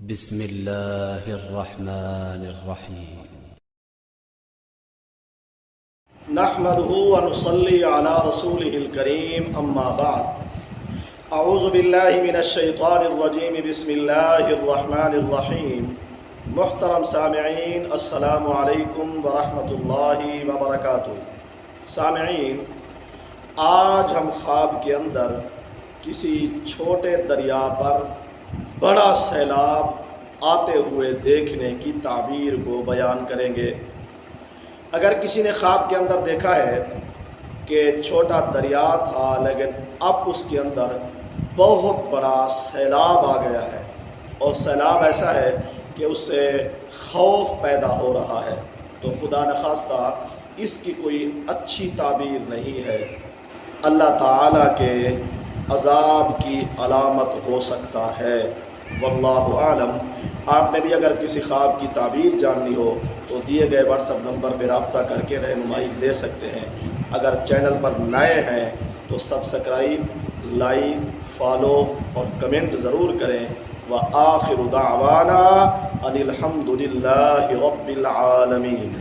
بسم الله الرحمن الرحيم. نحمده ونصلي على رسوله الكريم اما بعد اعوذ باللہ من الشیطان الرجیم بسم اللہ الرحمن الرحیم. محترم سامعین، السلام علیکم ورحمۃ اللہ وبرکاتہ. سامعین، آج ہم خواب کے اندر کسی چھوٹے دریا پر بڑا سیلاب آتے ہوئے دیکھنے کی تعبیر کو بیان کریں گے. اگر کسی نے خواب کے اندر دیکھا ہے کہ چھوٹا دریا تھا لیکن اب اس کے اندر بہت بڑا سیلاب آ گیا ہے اور سیلاب ایسا ہے کہ اس سے خوف پیدا ہو رہا ہے، تو خدا نخواستہ اس کی کوئی اچھی تعبیر نہیں ہے، اللہ تعالیٰ کے عذاب کی علامت ہو سکتا ہے. واللہ عالم. آپ نے بھی اگر کسی خواب کی تعبیر جاننی ہو تو دیے گئے واٹس ایپ نمبر پہ رابطہ کر کے رہنمائی لے سکتے ہیں. اگر چینل پر نئے ہیں تو سبسکرائب، لائک، فالو اور کمنٹ ضرور کریں. وآخر دعوانا ان الحمد للہ رب العالمین.